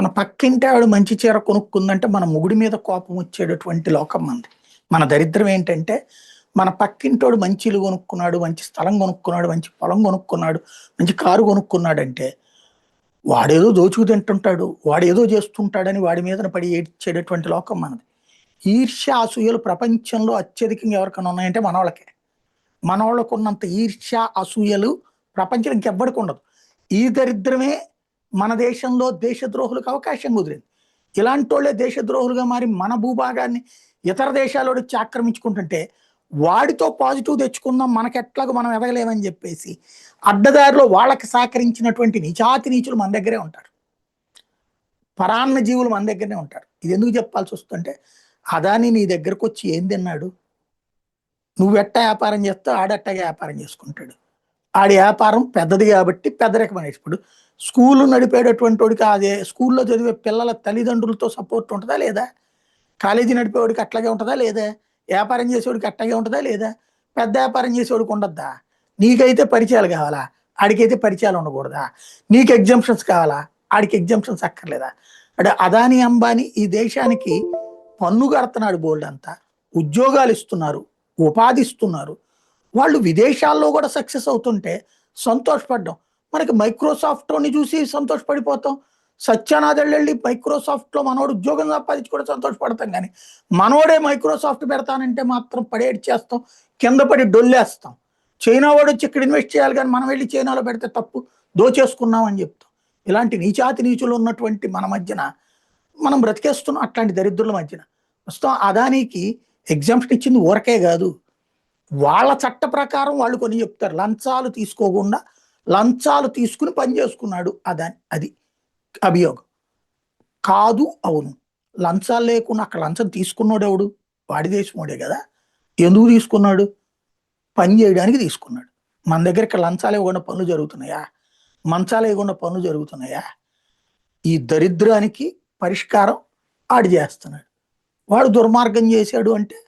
మన పక్కింటి ఆవిడ మంచి చీర కొనుక్కుందంటే మన మొగుడి మీద కోపం వచ్చేటటువంటి లోకం మనది. మన దరిద్రం ఏంటంటే మన పక్కింటోడు మంచి ఇల్లు కొనుక్కున్నాడు, మంచి స్థలం కొనుక్కున్నాడు, మంచి పొలం కొనుక్కున్నాడు, మంచి కారు కొనుక్కున్నాడంటే వాడేదో దోచుకు తింటుంటాడు, వాడేదో చేస్తుంటాడని వాడి మీదన పడి ఏడ్చేటటువంటి లోకం మనది. ఈర్ష్య, అసూయలు ప్రపంచంలో అత్యధికంగా ఎవరికైనా ఉన్నాయంటే మనోళ్ళకే. మనోళ్ళకు ఉన్నంత ఈర్ష్య, అసూయలు ప్రపంచం ఇంకెవ్వడికి ఉండదు. ఈ దరిద్రమే మన దేశంలో దేశద్రోహులకు అవకాశం కుదిరింది. ఇలాంటోళ్ళే దేశద్రోహులుగా మారి మన భూభాగాన్ని ఇతర దేశాలు వచ్చి ఆక్రమించుకుంటుంటే వాడితో పాజిటివ్ తెచ్చుకుందాం, మనకెట్లాగో మనం ఎదగలేమని చెప్పేసి అడ్డదారిలో వాళ్ళకి సహకరించినటువంటి నీచాతి నీచులు మన దగ్గరే ఉంటారు. పరాన్న జీవులు మన దగ్గరనే ఉంటారు. ఇది ఎందుకు చెప్పాల్సి వస్తుంటే అదాని నీ దగ్గరకు వచ్చి ఏం తిన్నాడు? నువ్వెట్ట వ్యాపారం చేస్తావు, ఆడట్టగా వ్యాపారం చేసుకుంటాడు. ఆడి వ్యాపారం పెద్దది కాబట్టి పెద్ద రకమైన ఇప్పుడు స్కూలు నడిపేటటువంటి వాడికి అదే స్కూల్లో చదివే పిల్లల తల్లిదండ్రులతో సపోర్ట్ ఉంటుందా లేదా? కాలేజీ నడిపేవాడికి అట్లాగే ఉంటుందా లేదా? వ్యాపారం చేసేవాడికి అట్లాగే ఉంటుందా లేదా? పెద్ద వ్యాపారం చేసేవాడికి ఉండద్దా? నీకైతే పరిచయాలు కావాలా, ఆడికైతే పరిచయాలు ఉండకూడదా? నీకు ఎగ్జామ్షన్స్ కావాలా, ఆడికి ఎగ్జామ్షన్స్ అక్కర్లేదా? అంటే అదాని అంబానీ ఈ దేశానికి పన్ను కడుతున్నాడు, బోల్డ్ అంతా ఉద్యోగాలు ఇస్తున్నారు, ఉపాధి ఇస్తున్నారు. వాళ్ళు విదేశాల్లో కూడా సక్సెస్ అవుతుంటే సంతోషపడ్డాం. మనకి మైక్రోసాఫ్ట్ని చూసి సంతోషపడిపోతాం. సత్యానాథళ్ళు వెళ్ళి మైక్రోసాఫ్ట్లో మనోడు ఉద్యోగం సంపాదించి కూడా సంతోషపడతాం. కానీ మనోడే మైక్రోసాఫ్ట్ పెడతానంటే మాత్రం పడేటి చేస్తాం, కింద పడి డొల్లేస్తాం. చైనా వాడు వచ్చి ఇక్కడ ఇన్వెస్ట్ చేయాలి కానీ మనం వెళ్ళి చైనాలో పెడితే తప్పు, దోచేసుకున్నాం అని చెప్తాం. ఇలాంటి నీచాతి నీచులు ఉన్నటువంటి మన మధ్యన మనం బ్రతికేస్తున్నాం అట్లాంటి దరిద్రుల మధ్యన. ప్రస్తుతం అదానికి ఎగ్జామ్షన్ ఇచ్చింది ఊరకే కాదు, వాళ్ళ చట్ట ప్రకారం వాళ్ళు కొన్ని చెప్తారు. లంచాలు తీసుకోకుండా లంచాలు తీసుకుని పని చేసుకున్నాడు అదాని, అది అభియోగం కాదు. అవును, లంచాలు లేకుండా అక్కడ లంచం తీసుకున్నాడు ఎవడు? వాడి దేశమోడే కదా. ఎందుకు తీసుకున్నాడు? పని చేయడానికి తీసుకున్నాడు. మన దగ్గర ఇక్కడ లంచాలు ఇవ్వకుండా పనులు జరుగుతున్నాయా? మంచాలు ఇవ్వకుండా పనులు జరుగుతున్నాయా? ఈ దరిద్రానికి పరిష్కారం ఆడు చేస్తున్నాడు. వాడు దుర్మార్గం చేశాడు అంటే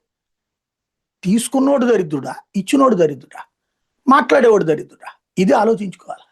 తీసుకున్నోడు దరిద్రుడా, ఇచ్చినోడు దరిద్రుడా, మాట్లాడేవాడు దరిద్రుడా? ఇది ఆలోచించుకోవాలి.